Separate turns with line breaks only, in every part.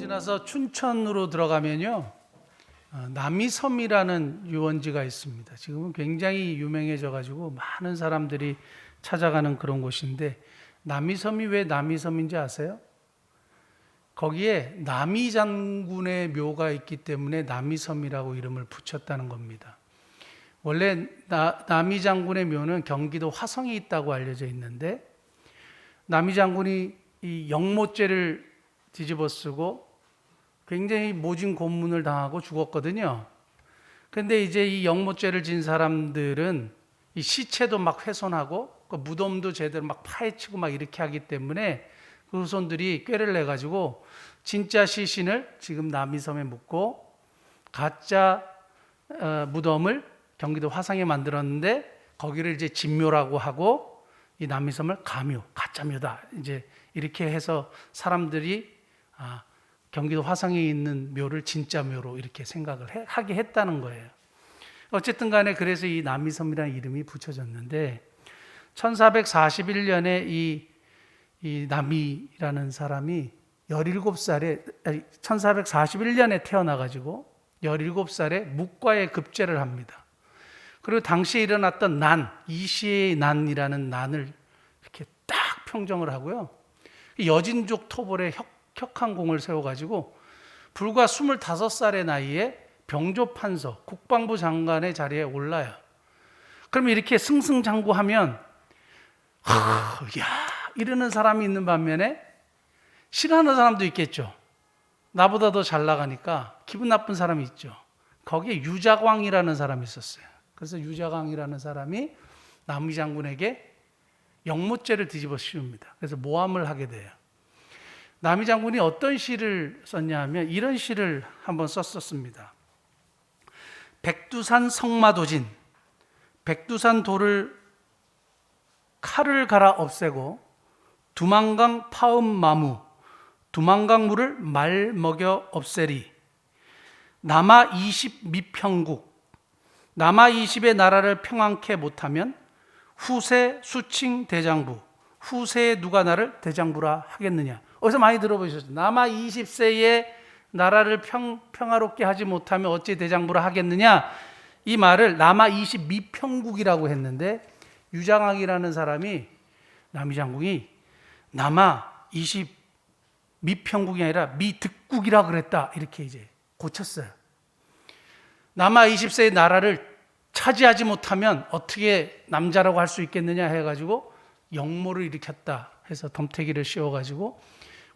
지나서 춘천으로 들어가면요, 남이섬이라는 유원지가 있습니다. 지금은 굉장히 유명해져가지고 많은 사람들이 찾아가는 그런 곳인데, 남이섬이 왜 남이섬인지 아세요? 거기에 남이 장군의 묘가 있기 때문에 남이섬이라고 이름을 붙였다는 겁니다. 원래 남이 장군의 묘는 경기도 화성에 있다고 알려져 있는데, 남이 장군이 이 영모죄를 뒤집어쓰고 굉장히 모진 고문을 당하고 죽었거든요. 근데 이제 이 영모죄를 진 사람들은 이 시체도 막 훼손하고 그 무덤도 제대로 막 파헤치고 막 이렇게 하기 때문에 그 후손들이 꾀를 내 가지고 진짜 시신을 지금 남이섬에 묻고 가짜 무덤을 경기도 화성에 만들었는데, 거기를 이제 진묘라고 하고 이 남이섬을 가묘, 가짜묘다, 이제 이렇게 해서 사람들이 경기도 화성에 있는 묘를 진짜 묘로 이렇게 생각을 하게 했다는 거예요. 어쨌든 간에 그래서 이 남이섬이라는 이름이 붙여졌는데, 1441년에 이 남이라는 사람이 1441년에 태어나가지고 17살에 묵과에 급제를 합니다. 그리고 당시에 일어났던 이시의 난이라는 난을 이렇게 딱 평정을 하고요, 여진족 토벌에 혁한 공을 세워가지고 불과 25살의 나이에 병조판서, 국방부 장관의 자리에 올라요. 그럼 이렇게 승승장구하면 이러는 사람이 있는 반면에 싫어하는 사람도 있겠죠. 나보다 더 잘 나가니까 기분 나쁜 사람이 있죠. 거기에 유자광이라는 사람이 있었어요. 그래서 유자광이라는 사람이 남이 장군에게 영모죄를 뒤집어 씌웁니다. 그래서 모함을 하게 돼요. 남이 장군이 어떤 시를 썼냐 하면 이런 시를 한번 썼었습니다. 백두산 성마도진, 백두산 돌을 칼을 갈아 없애고 두만강 파음 마무, 두만강 물을 말 먹여 없애리. 남아 20 미평국, 남아 20의 나라를 평안케 못하면 후세 수칭 대장부, 후세에 누가 나를 대장부라 하겠느냐. 어디서 많이 들어보셨죠? 남아 20세의 나라를 평화롭게 하지 못하면 어찌 대장부라 하겠느냐. 이 말을 남아 20 미평국이라고 했는데, 유장학이라는 사람이 남이 장군이 남아 20 미평국이 아니라 미득국이라 그랬다, 이렇게 이제 고쳤어요. 남아 20세의 나라를 차지하지 못하면 어떻게 남자라고 할 수 있겠느냐 해가지고 영모를 일으켰다 해서 덤태기를 씌워가지고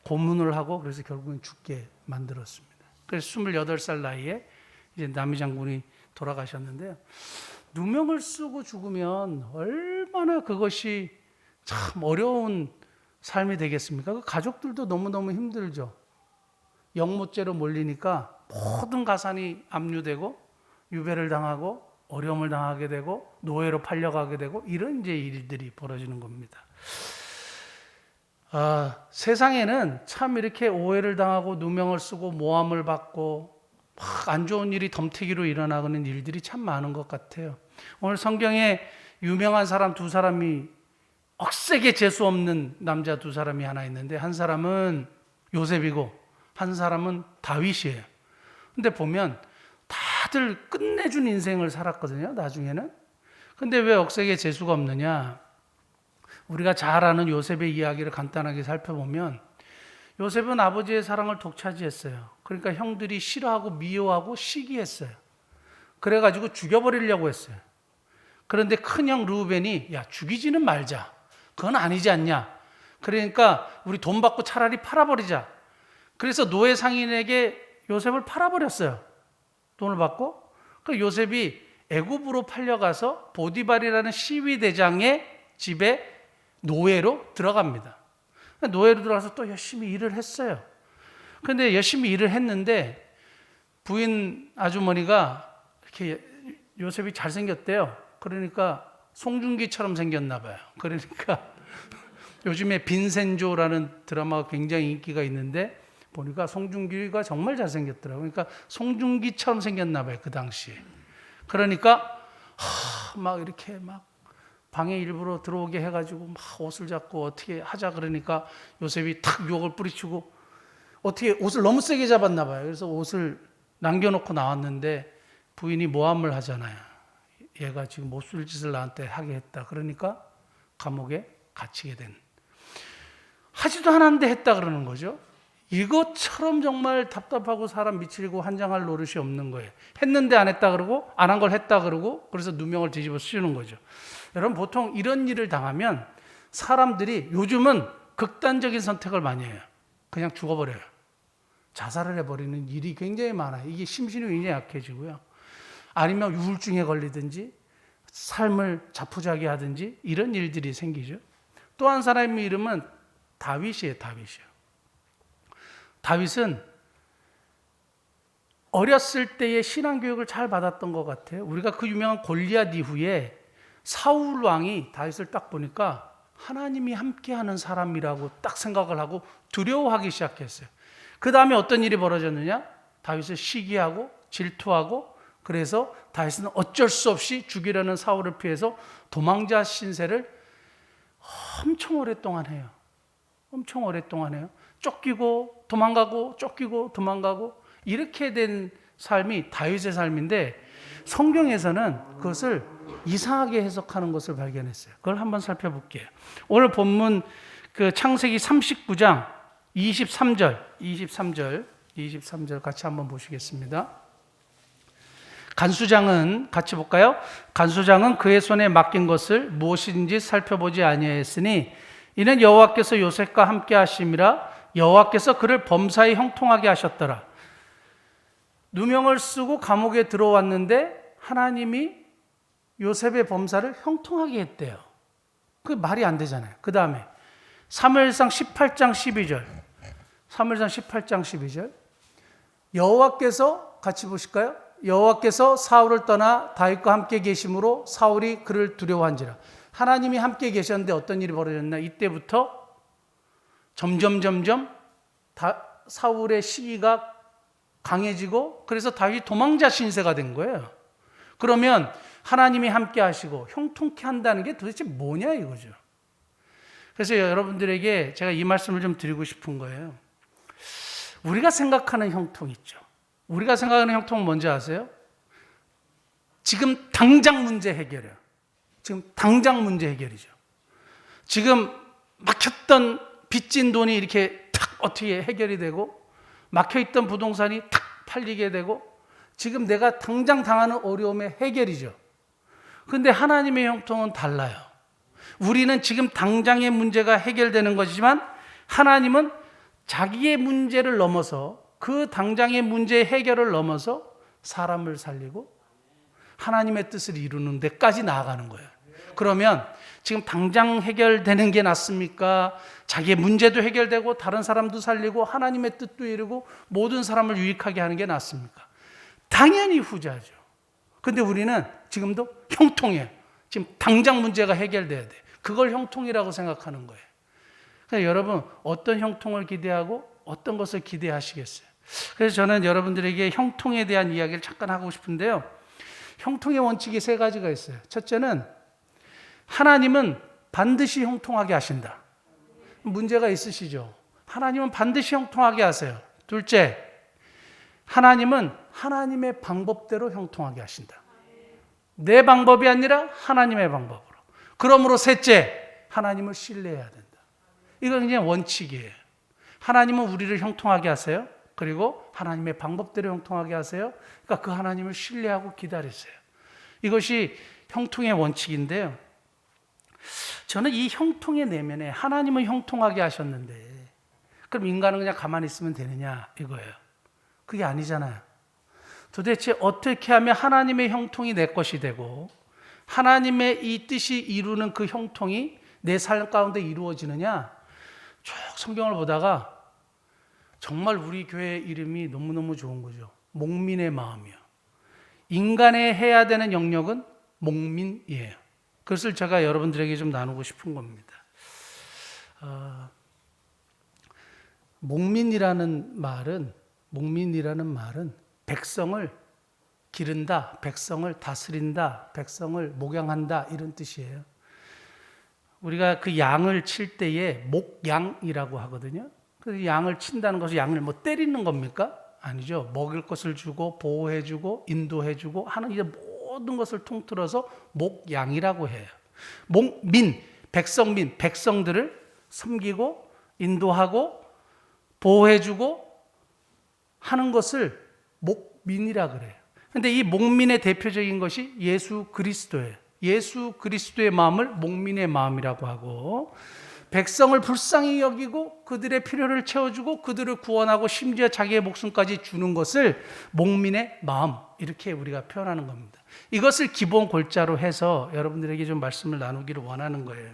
고문을 하고, 그래서 결국은 죽게 만들었습니다. 그래서 28살 나이에 이제 남이 장군이 돌아가셨는데요. 누명을 쓰고 죽으면 얼마나 그것이 참 어려운 삶이 되겠습니까? 그 가족들도 너무너무 힘들죠. 영모죄로 몰리니까 모든 가산이 압류되고 유배를 당하고 어려움을 당하게 되고 노예로 팔려가게 되고 이런 이제 일들이 벌어지는 겁니다. 세상에는 참 이렇게 오해를 당하고 누명을 쓰고 모함을 받고 막 안 좋은 일이 덤태기로 일어나는 일들이 참 많은 것 같아요. 오늘 성경에 유명한 사람 두 사람이, 억세게 재수 없는 남자 두 사람이 하나 있는데, 한 사람은 요셉이고 한 사람은 다윗이에요. 근데 보면 다들 끝내준 인생을 살았거든요, 나중에는. 근데 왜 억세게 재수가 없느냐? 우리가 잘 아는 요셉의 이야기를 간단하게 살펴보면, 요셉은 아버지의 사랑을 독차지했어요. 그러니까 형들이 싫어하고 미워하고 시기했어요. 그래가지고 죽여버리려고 했어요. 그런데 큰형 르우벤이 야, 죽이지는 말자, 그건 아니지 않냐, 그러니까 우리 돈 받고 차라리 팔아버리자. 그래서 노예 상인에게 요셉을 팔아버렸어요. 돈을 받고. 그 요셉이 애굽으로 팔려가서 보디발이라는 시위대장의 집에 노예로 들어갑니다. 노예로 들어가서 또 열심히 일을 했어요. 그런데 열심히 일을 했는데 부인 아주머니가 이렇게 요셉이 잘생겼대요. 그러니까 송중기처럼 생겼나 봐요. 그러니까 요즘에 빈센조라는 드라마가 굉장히 인기가 있는데 보니까 송중기가 정말 잘생겼더라고요. 그러니까 송중기처럼 생겼나 봐요, 그 당시에. 그러니까 막 이렇게 막 방에 일부러 들어오게 해가지고 막 옷을 잡고 어떻게 하자 그러니까 요셉이 탁 유혹을 뿌리치고 어떻게 옷을 너무 세게 잡았나 봐요. 그래서 옷을 남겨놓고 나왔는데 부인이 모함을 하잖아요. 얘가 지금 못 쓸 짓을 나한테 하게 했다. 그러니까 감옥에 갇히게 된. 하지도 않았는데 했다 그러는 거죠. 이것처럼 정말 답답하고 사람 미치고 환장할 노릇이 없는 거예요. 했는데 안 했다 그러고 안 한 걸 했다 그러고 그래서 누명을 뒤집어 씌우는 거죠. 여러분 보통 이런 일을 당하면 사람들이 요즘은 극단적인 선택을 많이 해요. 그냥 죽어버려요. 자살을 해버리는 일이 굉장히 많아요. 이게 심신이 굉장히 약해지고요. 아니면 우울증에 걸리든지 삶을 자포자기 하든지 이런 일들이 생기죠. 또 한 사람의 이름은 다윗이에요. 다윗은 어렸을 때의 신앙교육을 잘 받았던 것 같아요. 우리가 그 유명한 골리앗 이후에 사울 왕이 다윗을 딱 보니까 하나님이 함께하는 사람이라고 딱 생각을 하고 두려워하기 시작했어요. 그 다음에 어떤 일이 벌어졌느냐? 다윗을 시기하고 질투하고 그래서 다윗은 어쩔 수 없이 죽이려는 사울을 피해서 도망자 신세를 엄청 오랫동안 해요. 쫓기고 도망가고 쫓기고 도망가고 이렇게 된 삶이 다윗의 삶인데 성경에서는 그것을 이상하게 해석하는 것을 발견했어요. 그걸 한번 살펴볼게요. 오늘 본문 그 창세기 39장 23절 같이 한번 보시겠습니다. 간수장은 같이 볼까요? 간수장은 그의 손에 맡긴 것을 무엇인지 살펴보지 아니하였으니 이는 여호와께서 요셉과 함께 하심이라 여호와께서 그를 범사에 형통하게 하셨더라. 누명을 쓰고 감옥에 들어왔는데 하나님이 요셉의 범사를 형통하게 했대요. 그 말이 안 되잖아요. 그 다음에 사무엘상 18장 12절 여호와께서 같이 보실까요? 여호와께서 사울을 떠나 다윗과 함께 계심으로 사울이 그를 두려워한지라. 하나님이 함께 계셨는데 어떤 일이 벌어졌나? 이때부터 점점 사울의 시기가 강해지고 그래서 다윗이 도망자 신세가 된 거예요. 그러면 하나님이 함께 하시고 형통케 한다는 게 도대체 뭐냐 이거죠. 그래서 여러분들에게 제가 이 말씀을 좀 드리고 싶은 거예요. 우리가 생각하는 형통 있죠. 우리가 생각하는 형통은 뭔지 아세요? 지금 당장 문제 해결이에요. 지금 당장 문제 해결이죠. 지금 막혔던 빚진 돈이 이렇게 탁 어떻게 해결이 되고 막혀있던 부동산이 탁 팔리게 되고 지금 내가 당장 당하는 어려움의 해결이죠. 그런데 하나님의 형통은 달라요. 우리는 지금 당장의 문제가 해결되는 것이지만 하나님은 자기의 문제를 넘어서 그 당장의 문제 해결을 넘어서 사람을 살리고 하나님의 뜻을 이루는 데까지 나아가는 거예요. 그러면 지금 당장 해결되는 게 낫습니까? 자기의 문제도 해결되고 다른 사람도 살리고 하나님의 뜻도 이루고 모든 사람을 유익하게 하는 게 낫습니까? 당연히 후자죠. 근데 우리는 지금도 형통해요. 지금 당장 문제가 해결돼야 돼. 그걸 형통이라고 생각하는 거예요. 그러니까 여러분 어떤 형통을 기대하고 어떤 것을 기대하시겠어요? 그래서 저는 여러분들에게 형통에 대한 이야기를 잠깐 하고 싶은데요. 형통의 원칙이 세 가지가 있어요. 첫째는 하나님은 반드시 형통하게 하신다. 문제가 있으시죠? 하나님은 반드시 형통하게 하세요. 둘째, 하나님은 하나님의 방법대로 형통하게 하신다. 내 방법이 아니라 하나님의 방법으로. 그러므로 셋째, 하나님을 신뢰해야 된다. 이건 그냥 원칙이에요. 하나님은 우리를 형통하게 하세요. 그리고 하나님의 방법대로 형통하게 하세요. 그러니까 그 하나님을 신뢰하고 기다리세요. 이것이 형통의 원칙인데요. 저는 이 형통의 내면에 하나님은 형통하게 하셨는데 그럼 인간은 그냥 가만히 있으면 되느냐 이거예요. 그게 아니잖아요. 도대체 어떻게 하면 하나님의 형통이 내 것이 되고 하나님의 이 뜻이 이루는 그 형통이 내 삶 가운데 이루어지느냐. 쭉 성경을 보다가 정말 우리 교회 이름이 너무너무 좋은 거죠. 목민의 마음이요. 인간의 해야 되는 영역은 목민이에요. 그것을 제가 여러분들에게 좀 나누고 싶은 겁니다. 목민이라는 말은 백성을 기른다, 백성을 다스린다, 백성을 목양한다 이런 뜻이에요. 우리가 그 양을 칠 때에 목양이라고 하거든요. 그 양을 친다는 것은 양을 뭐 때리는 겁니까? 아니죠. 먹일 것을 주고 보호해주고 인도해주고 하는 이제 모든 것을 통틀어서 목양이라고 해요. 목민, 백성민, 백성들을 섬기고 인도하고 보호해주고 하는 것을 목민이라 그래요. 근데 이 목민의 대표적인 것이 예수 그리스도예요. 예수 그리스도의 마음을 목민의 마음이라고 하고, 백성을 불쌍히 여기고 그들의 필요를 채워주고 그들을 구원하고 심지어 자기의 목숨까지 주는 것을 목민의 마음, 이렇게 우리가 표현하는 겁니다. 이것을 기본 골자로 해서 여러분들에게 좀 말씀을 나누기를 원하는 거예요.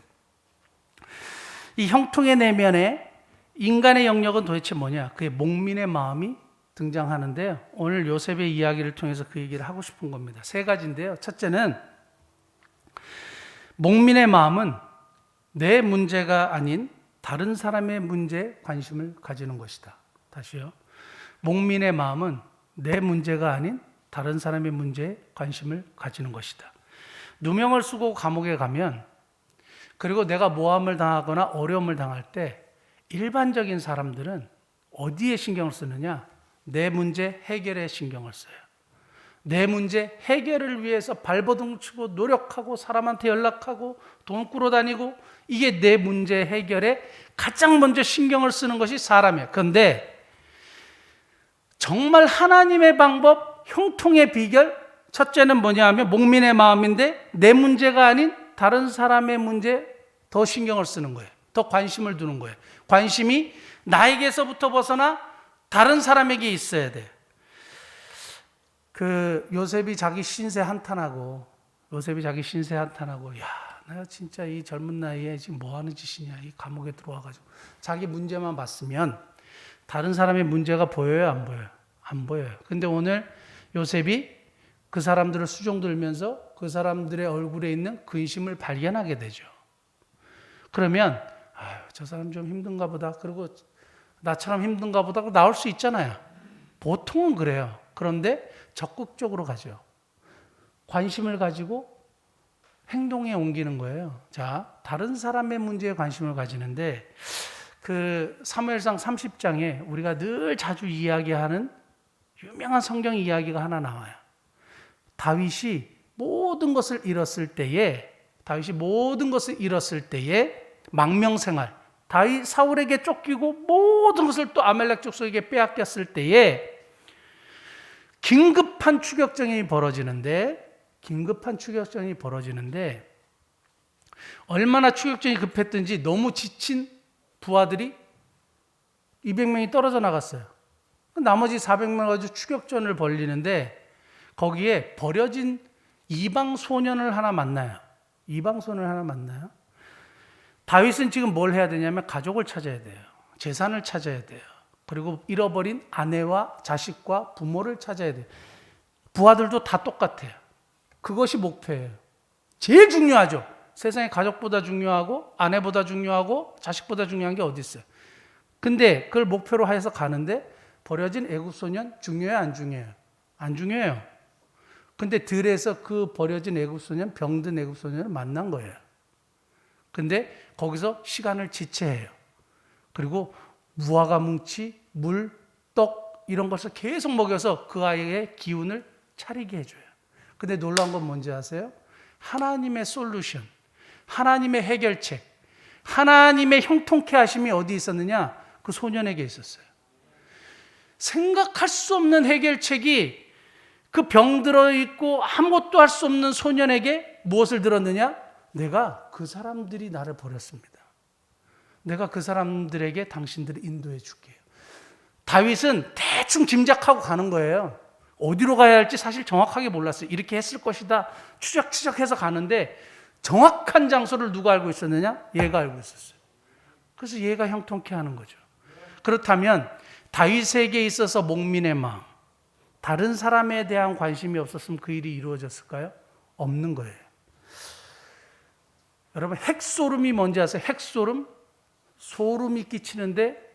이 형통의 내면에 인간의 영역은 도대체 뭐냐? 그게 목민의 마음이 등장하는데요. 오늘 요셉의 이야기를 통해서 그 얘기를 하고 싶은 겁니다. 세 가지인데요. 첫째는 목민의 마음은 내 문제가 아닌 다른 사람의 문제에 관심을 가지는 것이다. 다시요. 목민의 마음은 내 문제가 아닌 다른 사람의 문제에 관심을 가지는 것이다. 누명을 쓰고 감옥에 가면, 그리고 내가 모함을 당하거나 어려움을 당할 때 일반적인 사람들은 어디에 신경을 쓰느냐? 내 문제 해결에 신경을 써요. 내 문제 해결을 위해서 발버둥 치고 노력하고 사람한테 연락하고 돈 꾸러다니고, 이게 내 문제 해결에 가장 먼저 신경을 쓰는 것이 사람이에요. 그런데 정말 하나님의 방법, 형통의 비결, 첫째는 뭐냐 하면 목민의 마음인데 내 문제가 아닌 다른 사람의 문제에 더 신경을 쓰는 거예요. 더 관심을 두는 거예요. 관심이 나에게서부터 벗어나 다른 사람에게 있어야 돼요. 그 요셉이 자기 신세 한탄하고, 야, 내가 진짜 이 젊은 나이에 지금 뭐 하는 짓이냐, 이 감옥에 들어와가지고 자기 문제만 봤으면 다른 사람의 문제가 보여요, 안 보여요? 안 보여요. 근데 오늘 요셉이 그 사람들을 수종 들면서 그 사람들의 얼굴에 있는 근심을 발견하게 되죠. 그러면 아유, 저 사람 좀 힘든가 보다, 그리고 나처럼 힘든가 보다 나올 수 있잖아요. 보통은 그래요. 그런데 적극적으로 가죠. 관심을 가지고 행동에 옮기는 거예요. 자, 다른 사람의 문제에 관심을 가지는데, 그 사무엘상 30장에 우리가 늘 자주 이야기하는 유명한 성경 이야기가 하나 나와요. 다윗이 모든 것을 잃었을 때에 망명생활, 다윗 사울에게 쫓기고 모든 것을 또 아말렉 족속에게 빼앗겼을 때에 긴급한 추격전이 벌어지는데, 얼마나 추격전이 급했든지 너무 지친 부하들이 200명이 떨어져 나갔어요. 나머지 400명 가지고 추격전을 벌리는데, 거기에 버려진 이방 소년을 하나 만나요. 다윗은 지금 뭘 해야 되냐면 가족을 찾아야 돼요. 재산을 찾아야 돼요. 그리고 잃어버린 아내와 자식과 부모를 찾아야 돼요. 부하들도 다 똑같아요. 그것이 목표예요. 제일 중요하죠. 세상에 가족보다 중요하고 아내보다 중요하고 자식보다 중요한 게 어디 있어요. 근데 그걸 목표로 해서 가는데, 버려진 애굽 소년 중요해요, 안 중요해요? 안 중요해요. 근데 들에서 그 버려진 애굽 소년, 병든 애굽 소년을 만난 거예요. 근데 거기서 시간을 지체해요. 그리고 무화과 뭉치, 물, 떡 이런 것을 계속 먹여서 그 아이의 기운을 차리게 해줘요. 근데 놀라운 건 뭔지 아세요? 하나님의 솔루션, 하나님의 해결책, 하나님의 형통케 하심이 어디 있었느냐? 그 소년에게 있었어요. 생각할 수 없는 해결책이 그 병들어 있고 아무것도 할 수 없는 소년에게 무엇을 들었느냐? 내가 그 사람들이 나를 버렸습니다. 내가 그 사람들에게 당신들을 인도해 줄게요. 다윗은 대충 짐작하고 가는 거예요. 어디로 가야 할지 사실 정확하게 몰랐어요. 이렇게 했을 것이다 추적해서 가는데, 정확한 장소를 누가 알고 있었느냐? 얘가 알고 있었어요. 그래서 얘가 형통케 하는 거죠. 그렇다면 다윗에게 있어서 목민의 마음, 다른 사람에 대한 관심이 없었으면 그 일이 이루어졌을까요? 없는 거예요. 여러분, 핵소름이 뭔지 아세요? 핵소름? 소름이 끼치는데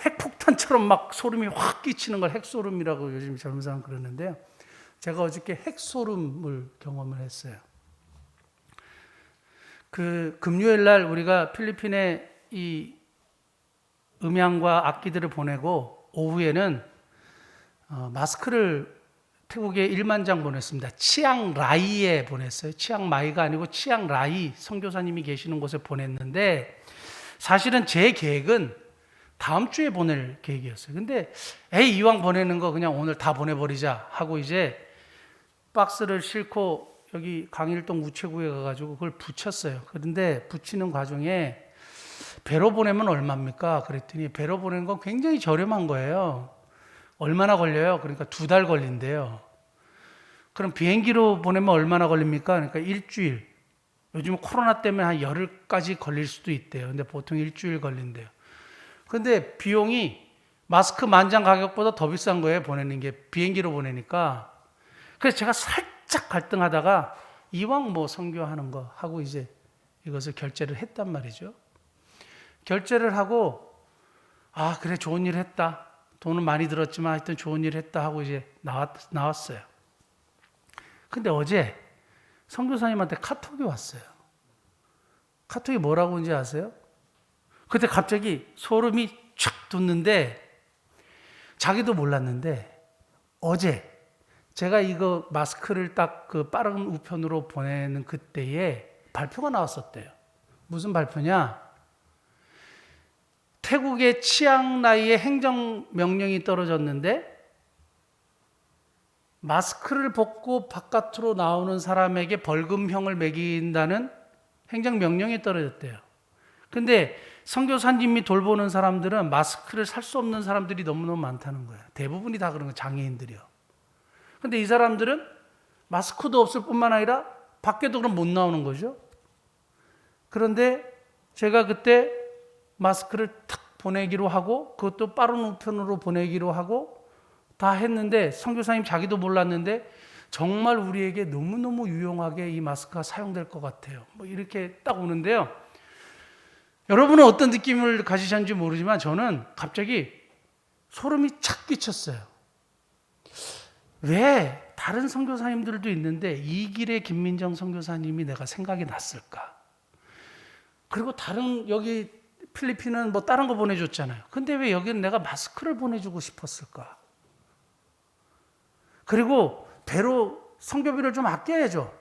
핵폭탄처럼 막 소름이 확 끼치는 걸 핵소름이라고 요즘 젊은 사람 그러는데요. 제가 어저께 핵소름을 경험을 했어요. 그 금요일 날 우리가 필리핀에 이 음향과 악기들을 보내고 오후에는 마스크를 태국에 1만 장 보냈습니다. 치앙라이에 보냈어요. 치앙마이가 아니고 치앙라이 선교사님이 계시는 곳에 보냈는데 사실은 제 계획은 다음 주에 보낼 계획이었어요. 근데 이왕 보내는 거 그냥 오늘 다 보내버리자 하고 이제 박스를 싣고 여기 강일동 우체국에 가가지고 그걸 붙였어요. 그런데 붙이는 과정에 배로 보내면 얼마입니까? 그랬더니 배로 보내는 건 굉장히 저렴한 거예요. 얼마나 걸려요? 그러니까 2달 걸린대요. 그럼 비행기로 보내면 얼마나 걸립니까? 그러니까 일주일. 요즘 코로나 때문에 한 열흘까지 걸릴 수도 있대요. 근데 보통 일주일 걸린대요. 근데 비용이 마스크 10,000장 가격보다 더 비싼 거예요. 보내는 게 비행기로 보내니까. 그래서 제가 살짝 갈등하다가 이왕 뭐 선교하는 거 하고 이제 이것을 결제를 했단 말이죠. 결제를 하고 그래 좋은 일 했다. 돈은 많이 들었지만 하여튼 좋은 일 했다 하고 이제 나왔어요. 근데 어제 선교사님한테 카톡이 왔어요. 카톡이 뭐라고 온지 아세요? 그때 갑자기 소름이 촥 돋는데 자기도 몰랐는데 어제 제가 이거 마스크를 딱 그 빠른 우편으로 보내는 그때에 발표가 나왔었대요. 무슨 발표냐? 태국의 치앙라이에 행정명령이 떨어졌는데 마스크를 벗고 바깥으로 나오는 사람에게 벌금형을 매긴다는 행정명령이 떨어졌대요. 근데 선교사님이 돌보는 사람들은 마스크를 살 수 없는 사람들이 너무너무 많다는 거예요. 대부분이 다 그런 거예요. 장애인들이요. 근데 이 사람들은 마스크도 없을 뿐만 아니라 밖에도 그럼 못 나오는 거죠. 그런데 제가 그때 마스크를 탁 보내기로 하고 그것도 빠른 우편으로 보내기로 하고 다 했는데 선교사님 자기도 몰랐는데 정말 우리에게 너무너무 유용하게 이 마스크가 사용될 것 같아요. 뭐 이렇게 딱 오는데요. 여러분은 어떤 느낌을 가지셨는지 모르지만 저는 갑자기 소름이 착 끼쳤어요. 왜 다른 선교사님들도 있는데 이 길의 김민정 선교사님이 내가 생각이 났을까? 그리고 다른 여기 필리핀은 뭐 다른 거 보내줬잖아요. 근데 왜 여기는 내가 마스크를 보내주고 싶었을까? 그리고 배로 선교비를 좀 아껴야죠.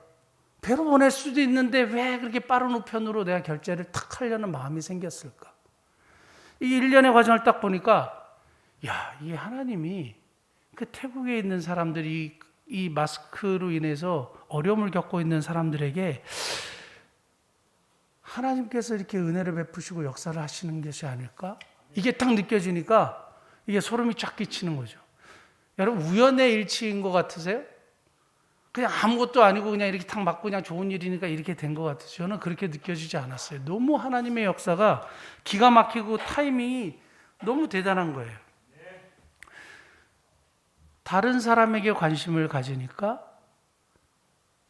배로 보낼 수도 있는데 왜 그렇게 빠른 우편으로 내가 결제를 탁 하려는 마음이 생겼을까? 이 일련의 과정을 딱 보니까 이 하나님이 그 태국에 있는 사람들이 이 마스크로 인해서 어려움을 겪고 있는 사람들에게 하나님께서 이렇게 은혜를 베푸시고 역사를 하시는 것이 아닐까? 이게 딱 느껴지니까 이게 소름이 쫙 끼치는 거죠. 여러분 우연의 일치인 것 같으세요? 그냥 아무것도 아니고 그냥 이렇게 탁 맞고 그냥 좋은 일이니까 이렇게 된 것 같아요. 저는 그렇게 느껴지지 않았어요. 너무 하나님의 역사가 기가 막히고 타이밍이 너무 대단한 거예요. 다른 사람에게 관심을 가지니까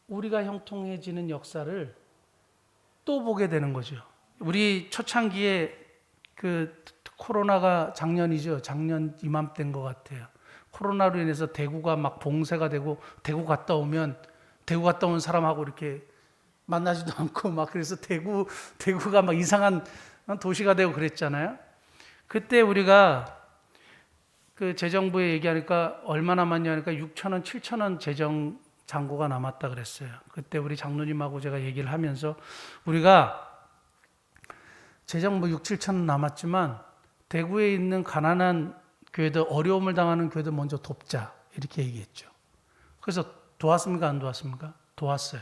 우리가 형통해지는 역사를 또 보게 되는 거죠. 우리 초창기에 그 코로나가 작년이죠. 작년 이맘때인 것 같아요. 코로나로 인해서 대구가 막 봉쇄가 되고 대구 갔다 오면 대구 갔다 온 사람하고 이렇게 만나지도 않고 막 그래서 대구가 막 이상한 도시가 되고 그랬잖아요. 그때 우리가 그 재정부에 얘기하니까 얼마 남았냐 하니까 6,000원, 7,000원 재정 잔고가 남았다 그랬어요. 그때 우리 장로님하고 제가 얘기를 하면서 우리가 재정 뭐 6, 7,000원 남았지만 대구에 있는 가난한 교회들, 어려움을 당하는 교회들 먼저 돕자 이렇게 얘기했죠. 그래서 도왔습니까? 안 도왔습니까? 도왔어요.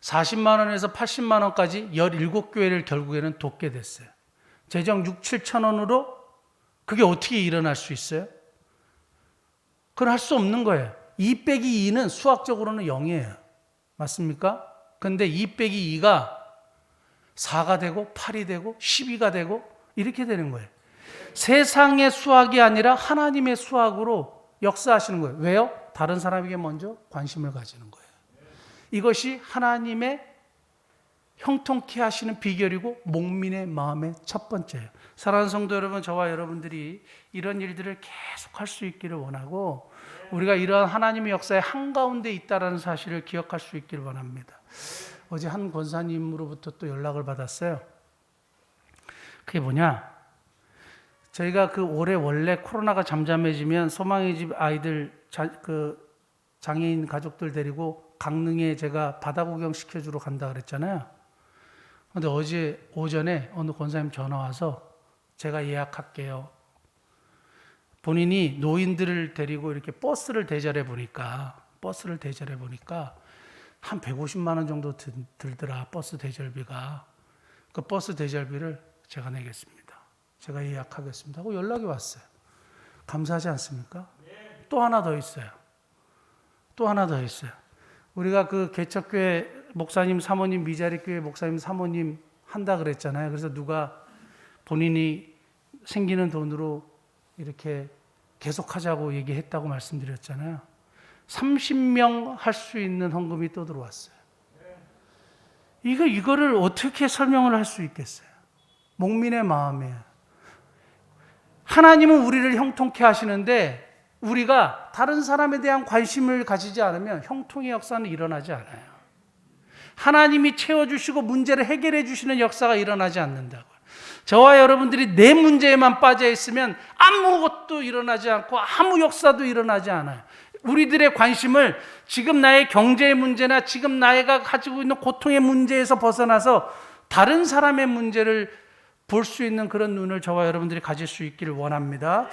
40만 원에서 80만 원까지 17교회를 결국에는 돕게 됐어요. 재정 6, 7천 원으로 그게 어떻게 일어날 수 있어요? 그건 할 수 없는 거예요. 2 빼기 2는 수학적으로는 0이에요. 맞습니까? 근데 2 빼기 2가 4가 되고 8이 되고 12가 되고 이렇게 되는 거예요. 세상의 수학이 아니라 하나님의 수학으로 역사하시는 거예요. 왜요? 다른 사람에게 먼저 관심을 가지는 거예요. 이것이 하나님의 형통케 하시는 비결이고 목민의 마음의 첫 번째예요. 사랑하는 성도 여러분, 저와 여러분들이 이런 일들을 계속 할 수 있기를 원하고 우리가 이러한 하나님의 역사의 한가운데 있다는 사실을 기억할 수 있기를 원합니다. 어제 한 권사님으로부터 또 연락을 받았어요. 그게 뭐냐? 저희가 그 올해 원래 코로나가 잠잠해지면 소망의 집 아이들 장애인 가족들 데리고 강릉에 제가 바다 구경 시켜주러 간다 그랬잖아요. 근데 어제 오전에 어느 권사님 전화 와서 제가 예약할게요. 본인이 노인들을 데리고 이렇게 버스를 대절해 보니까 한 150만 원 정도 들더라. 버스 대절비가. 그 버스 대절비를 제가 내겠습니다. 제가 예약하겠습니다 하고 연락이 왔어요. 감사하지 않습니까? 또 하나 더 있어요. 우리가 그 개척교회 목사님 사모님, 미자리 교회 목사님 사모님 한다 그랬잖아요. 그래서 누가 본인이 생기는 돈으로 이렇게 계속하자고 얘기했다고 말씀드렸잖아요. 30명 할 수 있는 헌금이 또 들어왔어요. 이거를 어떻게 설명을 할 수 있겠어요? 목민의 마음이에요. 하나님은 우리를 형통케 하시는데 우리가 다른 사람에 대한 관심을 가지지 않으면 형통의 역사는 일어나지 않아요. 하나님이 채워주시고 문제를 해결해 주시는 역사가 일어나지 않는다고요. 저와 여러분들이 내 문제에만 빠져 있으면 아무것도 일어나지 않고 아무 역사도 일어나지 않아요. 우리들의 관심을 지금 나의 경제의 문제나 지금 나이가 가지고 있는 고통의 문제에서 벗어나서 다른 사람의 문제를 볼 수 있는 그런 눈을 저와 여러분들이 가질 수 있기를 원합니다.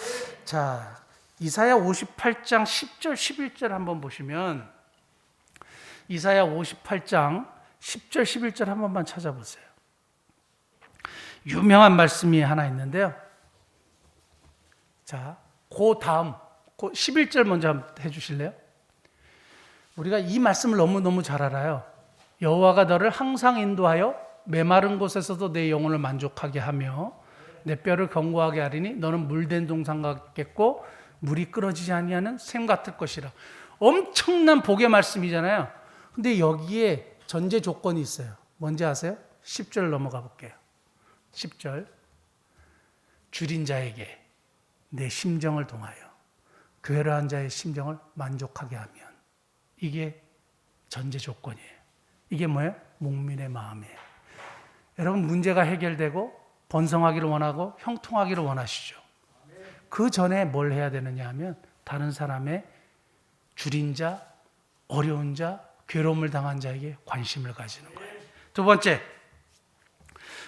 자, 이사야 58장 10절 11절 한번 보시면 이사야 58장 10절 11절 한 번만 찾아보세요. 유명한 말씀이 하나 있는데요. 자, 그 다음 11절 먼저 한번 해주실래요? 우리가 이 말씀을 너무너무 잘 알아요. 여호와가 너를 항상 인도하여 메마른 곳에서도 내 영혼을 만족하게 하며 내 뼈를 견고하게 하리니 너는 물된 동산 같겠고 물이 끊어지지 아니하는 샘 같을 것이라. 엄청난 복의 말씀이잖아요. 근데 여기에 전제 조건이 있어요. 뭔지 아세요? 10절 넘어가 볼게요. 10절. 줄인 자에게 내 심정을 통하여 괴로운 자의 심정을 만족하게 하면. 이게 전제 조건이에요. 이게 뭐예요? 목민의 마음이에요. 여러분 문제가 해결되고 번성하기를 원하고 형통하기를 원하시죠. 그 전에 뭘 해야 되느냐 하면 다른 사람의 줄인 자, 어려운 자, 괴로움을 당한 자에게 관심을 가지는 거예요. 두 번째,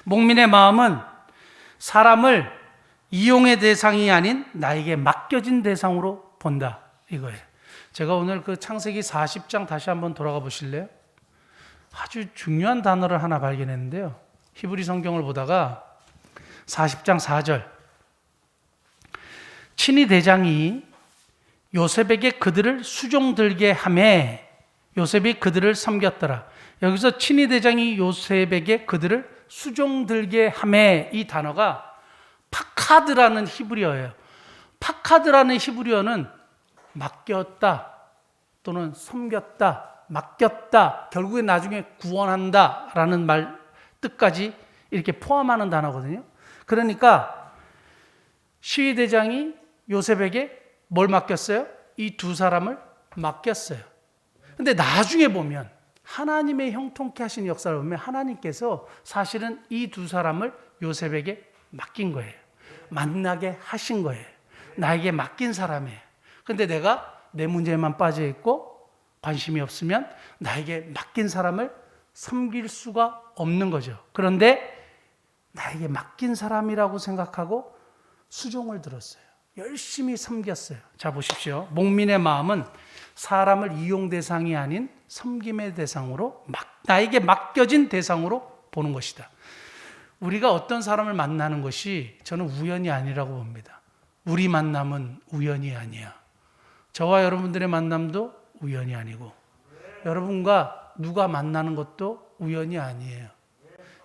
목민의 마음은 사람을 이용의 대상이 아닌 나에게 맡겨진 대상으로 본다. 이거예요. 제가 오늘 그 창세기 40장 다시 한번 돌아가 보실래요? 아주 중요한 단어를 하나 발견했는데요. 히브리 성경을 보다가 40장 4절. 친위 대장이 요셉에게 그들을 수종들게 하매 요셉이 그들을 섬겼더라. 여기서 친위 대장이 요셉에게 그들을 수종들게 하매, 이 단어가 파카드라는 히브리어예요. 파카드라는 히브리어는 맡겼다 또는 섬겼다, 맡겼다, 결국에 나중에 구원한다 라는 말 뜻까지 이렇게 포함하는 단어거든요. 그러니까 시위대장이 요셉에게 뭘 맡겼어요? 이 두 사람을 맡겼어요. 근데 나중에 보면 하나님의 형통케 하신 역사를 보면 하나님께서 사실은 이 두 사람을 요셉에게 맡긴 거예요. 만나게 하신 거예요. 나에게 맡긴 사람이에요. 근데 내가 내 문제에만 빠져 있고 관심이 없으면 나에게 맡긴 사람을 섬길 수가 없는 거죠. 그런데 나에게 맡긴 사람이라고 생각하고 수종을 들었어요. 열심히 섬겼어요. 자, 보십시오. 목민의 마음은 사람을 이용 대상이 아닌 섬김의 대상으로, 나에게 맡겨진 대상으로 보는 것이다. 우리가 어떤 사람을 만나는 것이 저는 우연이 아니라고 봅니다. 우리 만남은 우연이 아니야. 저와 여러분들의 만남도 우연이 아니고 여러분과 누가 만나는 것도 우연이 아니에요.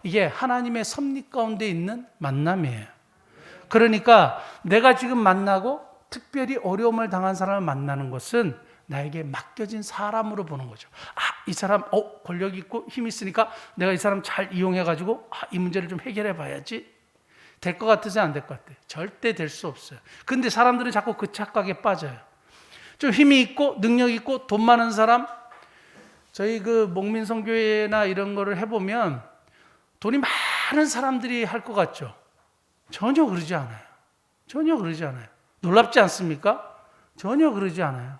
이게 하나님의 섭리 가운데 있는 만남이에요. 그러니까 내가 지금 만나고 특별히 어려움을 당한 사람을 만나는 것은 나에게 맡겨진 사람으로 보는 거죠. 이 사람 권력 있고 힘 있으니까 내가 이 사람 잘 이용해가지고 이 문제를 좀 해결해 봐야지. 될 것 같으세요? 안 될 것 같아요? 절대 될 수 없어요. 근데 사람들은 자꾸 그 착각에 빠져요. 좀 힘이 있고 능력 있고 돈 많은 사람, 저희 그 목민성교회나 이런 거를 해보면 돈이 많은 사람들이 할 것 같죠? 전혀 그러지 않아요. 전혀 그러지 않아요. 놀랍지 않습니까? 전혀 그러지 않아요.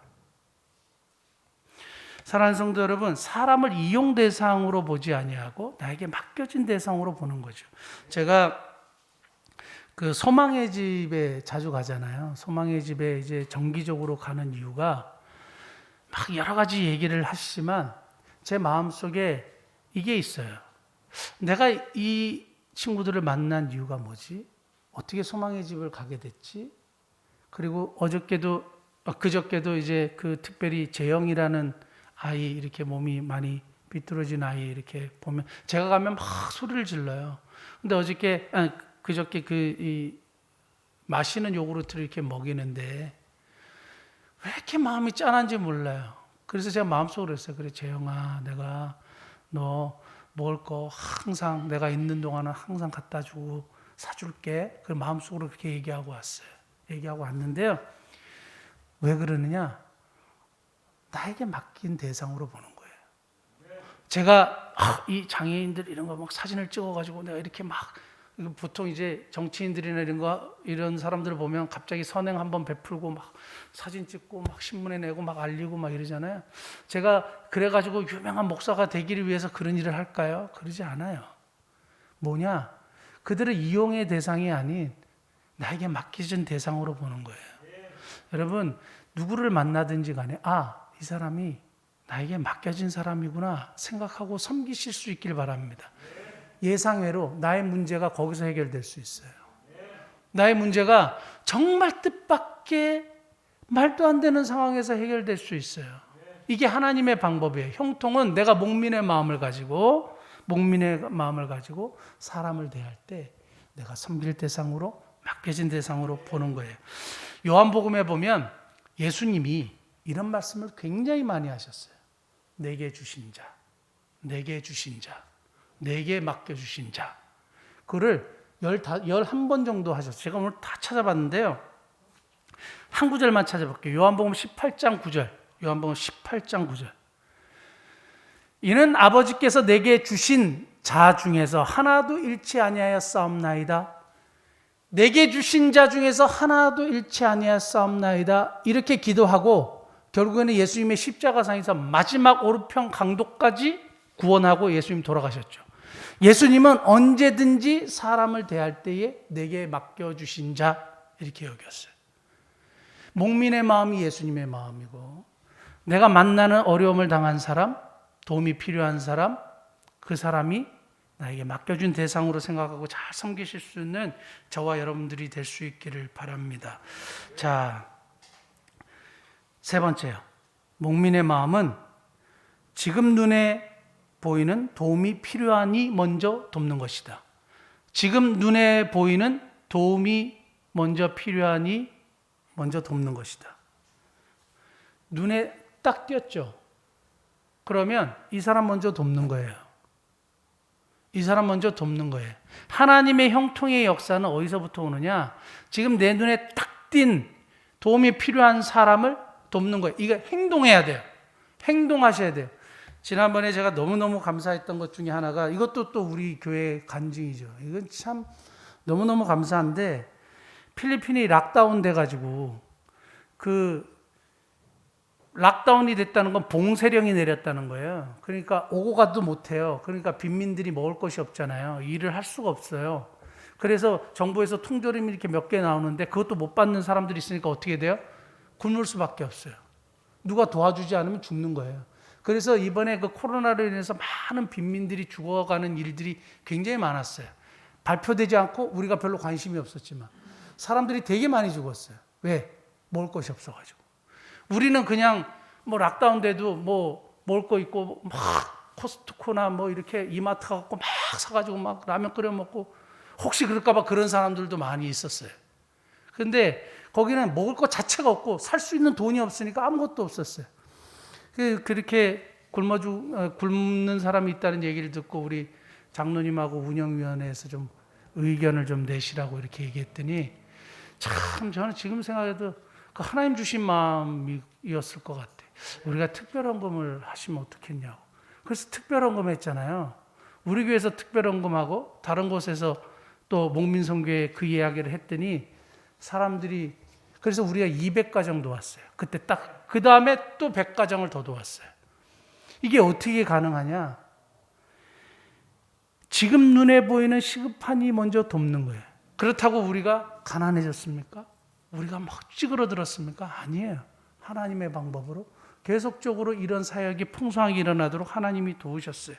사랑하는 성도 여러분, 사람을 이용 대상으로 보지 아니하고 나에게 맡겨진 대상으로 보는 거죠. 제가 그 소망의 집에 자주 가잖아요. 소망의 집에 이제 정기적으로 가는 이유가 막 여러 가지 얘기를 하시지만 제 마음속에 이게 있어요. 내가 이 친구들을 만난 이유가 뭐지? 어떻게 소망의 집을 가게 됐지? 그리고 그저께도 이제 그 특별히 재영이라는 아이, 이렇게 몸이 많이 비뚤어진 아이 이렇게 보면 제가 가면 막 소리를 질러요. 근데 그저께 이 마시는 요구르트를 이렇게 먹이는데 왜 이렇게 마음이 짠한지 몰라요. 그래서 제가 마음속으로 했어요. 그래, 재영아, 내가 너 먹을 거 항상 내가 있는 동안은 항상 갖다 주고 사줄게. 그 마음속으로 그렇게 얘기하고 왔어요. 얘기하고 왔는데요. 왜 그러느냐? 나에게 맡긴 대상으로 보는 거예요. 제가 이 장애인들 이런 거 막 사진을 찍어가지고 내가 이렇게 막 보통 이제 정치인들이나 이런 사람들을 보면 갑자기 선행 한번 베풀고 막 사진 찍고 막 신문에 내고 막 알리고 막 이러잖아요. 제가 그래가지고 유명한 목사가 되기를 위해서 그런 일을 할까요? 그러지 않아요. 뭐냐? 그들은 이용의 대상이 아닌 나에게 맡겨진 대상으로 보는 거예요. 여러분, 누구를 만나든지 간에 이 사람이 나에게 맡겨진 사람이구나 생각하고 섬기실 수 있길 바랍니다. 예상외로 나의 문제가 거기서 해결될 수 있어요. 나의 문제가 정말 뜻밖의 말도 안 되는 상황에서 해결될 수 있어요. 이게 하나님의 방법이에요. 형통은 내가 목민의 마음을 가지고 사람을 대할 때 내가 섬길 대상으로 맡겨진 대상으로 보는 거예요. 요한복음에 보면 예수님이 이런 말씀을 굉장히 많이 하셨어요. 내게 주신 자, 내게 주신 자, 내게 맡겨주신 자. 그를 11번 정도 하셨어요. 제가 오늘 다 찾아봤는데요. 한 구절만 찾아볼게요. 요한복음 18장 9절. 요한복음 18장 9절. 이는 아버지께서 내게 주신 자 중에서 하나도 잃지 아니하였사옵나이다. 내게 주신 자 중에서 하나도 잃지 아니하였사옵나이다. 이렇게 기도하고 결국에는 예수님의 십자가상에서 마지막 오르편 강도까지 구원하고 예수님 돌아가셨죠. 예수님은 언제든지 사람을 대할 때에 내게 맡겨주신 자 이렇게 여겼어요. 목민의 마음이 예수님의 마음이고 내가 만나는 어려움을 당한 사람, 도움이 필요한 사람, 그 사람이 나에게 맡겨준 대상으로 생각하고 잘 섬기실 수 있는 저와 여러분들이 될 수 있기를 바랍니다. 자, 세 번째요. 목민의 마음은 지금 눈에 보이는 도움이 필요하니 먼저 돕는 것이다. 지금 눈에 보이는 도움이 먼저 필요하니 먼저 돕는 것이다. 눈에 딱 띄었죠. 그러면 이 사람 먼저 돕는 거예요. 이 사람 먼저 돕는 거예요. 하나님의 형통의 역사는 어디서부터 오느냐? 지금 내 눈에 딱 띈 도움이 필요한 사람을 돕는 거예요. 이거 행동해야 돼요. 행동하셔야 돼요. 지난번에 제가 너무너무 감사했던 것 중에 하나가 이것도 또 우리 교회 간증이죠. 이건 참 너무너무 감사한데 필리핀이 락다운 돼가지고 그 락다운이 됐다는 건 봉쇄령이 내렸다는 거예요. 그러니까 오고 가도 못해요. 그러니까 빈민들이 먹을 것이 없잖아요. 일을 할 수가 없어요. 그래서 정부에서 통조림이 이렇게 몇 개 나오는데 그것도 못 받는 사람들이 있으니까 어떻게 돼요? 굶을 수밖에 없어요. 누가 도와주지 않으면 죽는 거예요. 그래서 이번에 그 코로나로 인해서 많은 빈민들이 죽어가는 일들이 굉장히 많았어요. 발표되지 않고 우리가 별로 관심이 없었지만 사람들이 되게 많이 죽었어요. 왜? 먹을 것이 없어가지고. 우리는 그냥 뭐 락다운 돼도 뭐 먹을 거 있고 막 코스트코나 뭐 이렇게 이마트 가고 막 사가지고 막 라면 끓여 먹고 혹시 그럴까봐 그런 사람들도 많이 있었어요. 근데 거기는 먹을 것 자체가 없고 살 수 있는 돈이 없으니까 아무것도 없었어요. 그렇게 굶는 사람이 있다는 얘기를 듣고 우리 장로님하고 운영위원회에서 좀 의견을 좀 내시라고 이렇게 얘기했더니 참 저는 지금 생각해도 그 하나님 주신 마음이었을 것 같아요. 우리가 특별헌금을 하시면 어떻겠냐고. 그래서 특별헌금 했잖아요. 우리 교회에서 특별헌금하고 다른 곳에서 또 목민선교회 그 이야기를 했더니 사람들이, 그래서 우리가 200가정 도왔어요. 그때 딱, 그 다음에 또 100가정을 더 도왔어요. 이게 어떻게 가능하냐? 지금 눈에 보이는 시급한이 먼저 돕는 거예요. 그렇다고 우리가 가난해졌습니까? 우리가 막 찌그러들었습니까? 아니에요. 하나님의 방법으로 계속적으로 이런 사역이 풍성하게 일어나도록 하나님이 도우셨어요.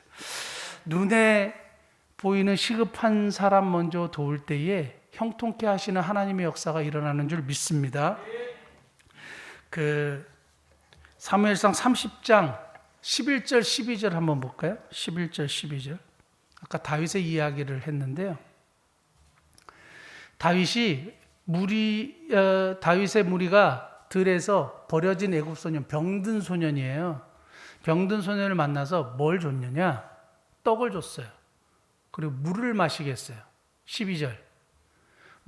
눈에 보이는 시급한 사람 먼저 도울 때에 형통케 하시는 하나님의 역사가 일어나는 줄 믿습니다. 사무엘상 30장 11절 12절 한번 볼까요? 11절 12절. 아까 다윗의 이야기를 했는데요. 다윗의 무리가 들에서 버려진 애굽 소년, 병든 소년이에요. 병든 소년을 만나서 뭘 줬느냐? 떡을 줬어요. 그리고 물을 마시게 했어요. 12절.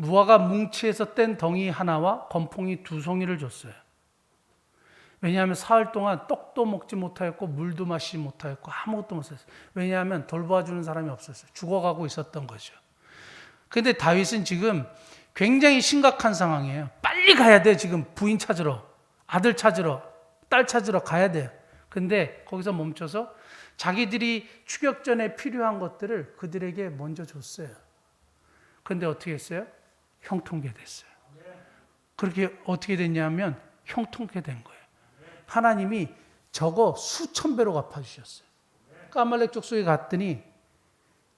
무화과 뭉치에서 뗀 덩이 하나와 건풍이 2송이를 줬어요. 왜냐하면 사흘 동안 떡도 먹지 못하였고 물도 마시지 못하였고 아무것도 못했어요. 왜냐하면 돌봐주는 사람이 없었어요. 죽어가고 있었던 거죠. 그런데 다윗은 지금 굉장히 심각한 상황이에요. 빨리 가야 돼요. 지금 부인 찾으러, 아들 찾으러, 딸 찾으러 가야 돼요. 근데 거기서 멈춰서 자기들이 추격 전에 필요한 것들을 그들에게 먼저 줬어요. 그런데 어떻게 했어요? 형통케 됐어요. 그렇게 어떻게 됐냐면 형통케 된 거예요. 하나님이 저거 수천 배로 갚아주셨어요. 아말렉 족속에 갔더니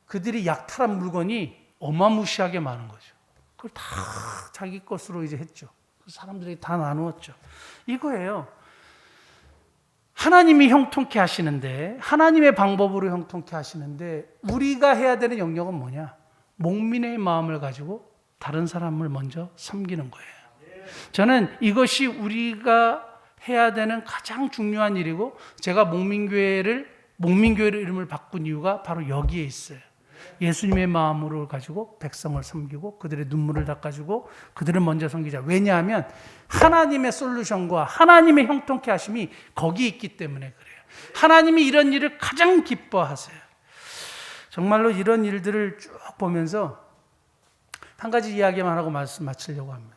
그들이 약탈한 물건이 어마무시하게 많은 거죠. 그걸 다 자기 것으로 이제 했죠. 사람들이 다 나누었죠. 이거예요. 하나님이 형통케 하시는데, 하나님의 방법으로 형통케 하시는데 우리가 해야 되는 영역은 뭐냐? 목민의 마음을 가지고 다른 사람을 먼저 섬기는 거예요. 저는 이것이 우리가 해야 되는 가장 중요한 일이고, 제가 목민교회를 이름을 바꾼 이유가 바로 여기에 있어요. 예수님의 마음으로 가지고 백성을 섬기고 그들의 눈물을 닦아주고 그들을 먼저 섬기자. 왜냐하면 하나님의 솔루션과 하나님의 형통케 하심이 거기 있기 때문에 그래요. 하나님이 이런 일을 가장 기뻐하세요. 정말로 이런 일들을 쭉 보면서 한 가지 이야기만 하고 말씀 마치려고 합니다.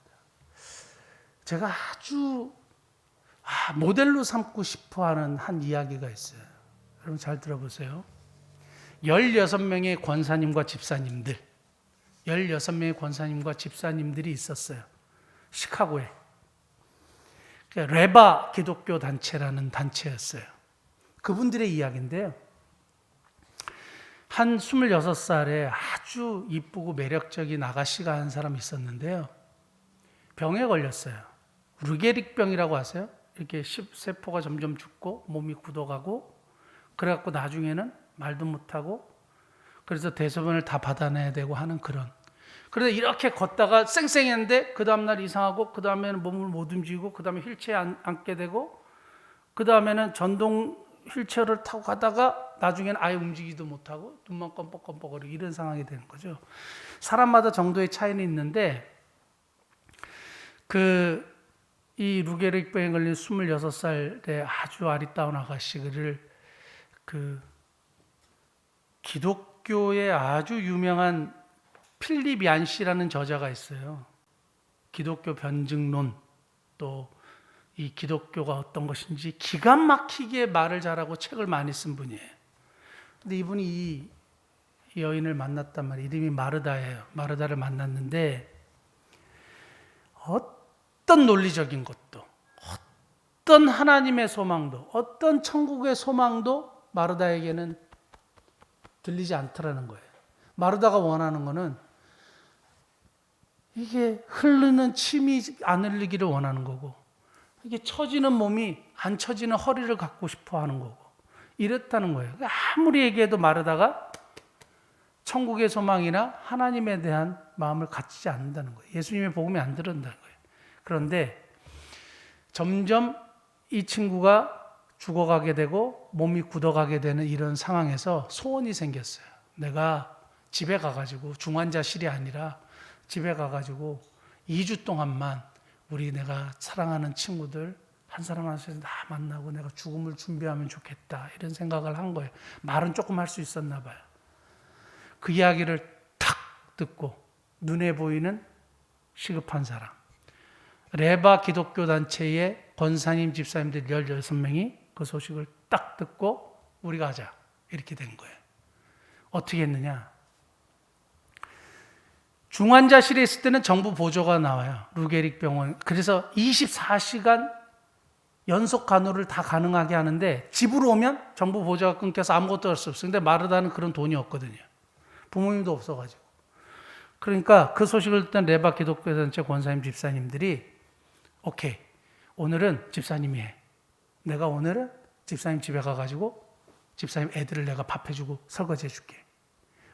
제가 아주 모델로 삼고 싶어하는 한 이야기가 있어요. 여러분 잘 들어보세요. 16명의 권사님과 집사님들, 16명의 권사님과 집사님들이 있었어요. 시카고에. 레바 기독교 단체라는 단체였어요. 그분들의 이야기인데요. 한 26살에 아주 이쁘고 매력적인 아가씨가 한 사람이 있었는데요. 병에 걸렸어요. 루게릭병이라고 아세요? 이렇게 세포가 점점 죽고 몸이 굳어가고, 그래갖고 나중에는 말도 못하고, 그래서 대소변을 다 받아내야 되고 하는 그런. 그래서 이렇게 걷다가 쌩쌩했는데 그 다음날 이상하고, 그 다음에는 몸을 못 움직이고, 그 다음에 휠체어에 앉게 되고, 그 다음에는 전동 휠체어를 타고 가다가 나중에는 아예 움직이지도 못하고 눈만 껌뻑껌뻑거리고 이런 상황이 되는 거죠. 사람마다 정도의 차이는 있는데, 이 루게릭병에 걸린 26살의 아주 아리따운 아가씨를 기독교의 아주 유명한 필립 얀시라는 저자가 있어요. 기독교 변증론, 또 이 기독교가 어떤 것인지 기가 막히게 말을 잘하고 책을 많이 쓴 분이에요. 근데 이분이 이 여인을 만났단 말이에요. 이름이 마르다예요. 마르다를 만났는데 어떤 논리적인 것도, 어떤 하나님의 소망도, 어떤 천국의 소망도 마르다에게는 들리지 않더라는 거예요. 마르다가 원하는 거는 이게 흐르는 침이 안 흘리기를 원하는 거고, 이게 처지는 몸이 안 처지는 허리를 갖고 싶어 하는 거고, 이랬다는 거예요. 아무리 얘기해도 마르다가 천국의 소망이나 하나님에 대한 마음을 갖지 않는다는 거예요. 예수님의 복음이 안 들어온다는 거예요. 그런데 점점 이 친구가 죽어가게 되고 몸이 굳어가게 되는 이런 상황에서 소원이 생겼어요. 내가 집에 가가지고, 중환자실이 아니라 집에 가가지고 2주 동안만 내가 사랑하는 친구들 한 사람 한 사람 다 만나고 내가 죽음을 준비하면 좋겠다, 이런 생각을 한 거예요. 말은 조금 할 수 있었나 봐요. 그 이야기를 탁 듣고 눈에 보이는 시급한 사람. 레바 기독교 단체의 권사님 집사님들 16명이 그 소식을 딱 듣고 우리가 하자 이렇게 된 거예요. 어떻게 했느냐? 중환자실에 있을 때는 정부 보조가 나와요. 루게릭 병원. 그래서 24시간 연속 간호를 다 가능하게 하는데 집으로 오면 정부 보조가 끊겨서 아무것도 할 수 없어요. 근데 마르다는 그런 돈이 없거든요. 부모님도 없어가지고. 그러니까 그 소식을 듣던 레바 기독교 단체 권사님 집사님들이 오케이, 오늘은 집사님이 해. 내가 오늘은 집사님 집에 가가지고 집사님 애들을 내가 밥 해주고 설거지 해줄게.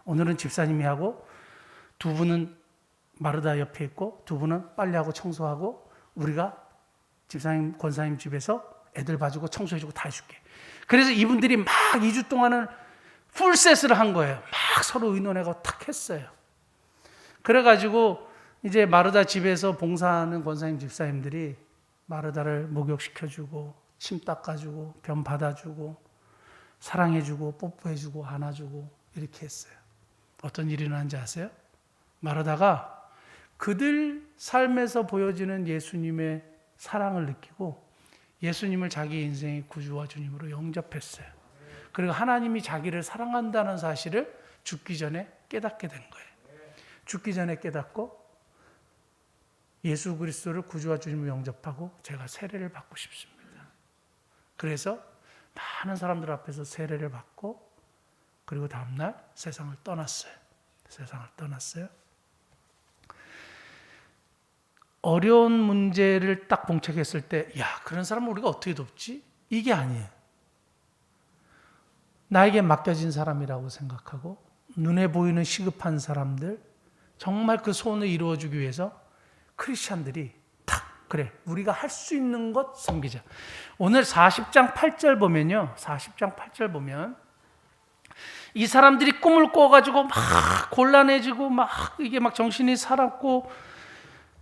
오늘은 집사님이 하고 두 분은 마르다 옆에 있고 두 분은 빨래하고 청소하고 우리가 집사님, 권사님 집에서 애들 봐주고 청소해주고 다 해줄게. 그래서 이분들이 막 2주 동안은 풀셋을 한 거예요. 막 서로 의논하고 탁 했어요. 그래가지고 이제 마르다 집에서 봉사하는 권사님 집사님들이 마르다를 목욕시켜주고 침 닦아주고 변 받아주고 사랑해주고 뽀뽀해주고 안아주고 이렇게 했어요. 어떤 일이 일어난지 아세요? 마르다가 그들 삶에서 보여지는 예수님의 사랑을 느끼고 예수님을 자기 인생의 구주와 주님으로 영접했어요. 그리고 하나님이 자기를 사랑한다는 사실을 죽기 전에 깨닫게 된 거예요. 죽기 전에 깨닫고 예수 그리스도를 구주와 주님으로 영접하고 제가 세례를 받고 싶습니다. 그래서 많은 사람들 앞에서 세례를 받고 그리고 다음날 세상을 떠났어요. 세상을 떠났어요. 어려운 문제를 딱 봉착했을 때, 야, 그런 사람을 우리가 어떻게 돕지? 이게 아니에요. 나에게 맡겨진 사람이라고 생각하고 눈에 보이는 시급한 사람들, 정말 그 소원을 이루어주기 위해서 크리스찬들이 탁, 그래, 우리가 할 수 있는 것 섬기자. 오늘 40장 8절 보면요. 40장 8절 보면 이 사람들이 꿈을 꿔가지고 막 곤란해지고 막 이게 막 정신이 살았고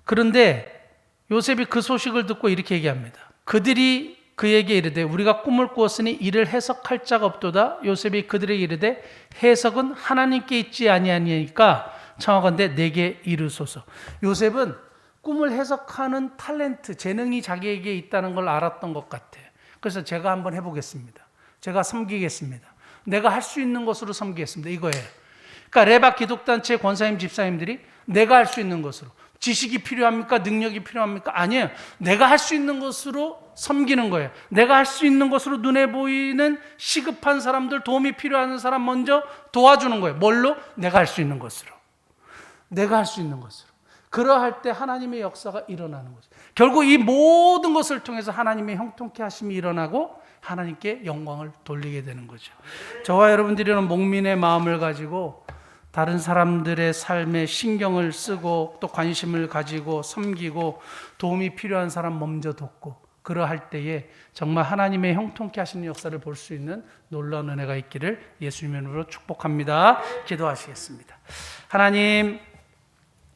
그런데 요셉이 그 소식을 듣고 이렇게 얘기합니다. 그들이 그에게 이르되 우리가 꿈을 꾸었으니 이를 해석할 자가 없도다. 요셉이 그들에게 이르되 해석은 하나님께 있지 아니하니까 청하건대 내게 이르소서. 요셉은 꿈을 해석하는 탤런트, 재능이 자기에게 있다는 걸 알았던 것 같아요. 그래서 제가 한번 해보겠습니다. 제가 섬기겠습니다. 내가 할 수 있는 것으로 섬기겠습니다. 이거예요. 그러니까 레바 기독단체 권사님 집사님들이 내가 할 수 있는 것으로, 지식이 필요합니까? 능력이 필요합니까? 아니에요. 내가 할 수 있는 것으로 섬기는 거예요. 내가 할 수 있는 것으로 눈에 보이는 시급한 사람들, 도움이 필요한 사람 먼저 도와주는 거예요. 뭘로? 내가 할 수 있는 것으로. 내가 할 수 있는 것으로. 그러할 때 하나님의 역사가 일어나는 거죠. 결국 이 모든 것을 통해서 하나님의 형통케 하심이 일어나고 하나님께 영광을 돌리게 되는 거죠. 저와 여러분들이는 목민의 마음을 가지고 다른 사람들의 삶에 신경을 쓰고 또 관심을 가지고 섬기고 도움이 필요한 사람 먼저 돕고 그러할 때에 정말 하나님의 형통케 하시는 역사를 볼 수 있는 놀라운 은혜가 있기를 예수님의 이름으로 축복합니다. 기도하시겠습니다. 하나님,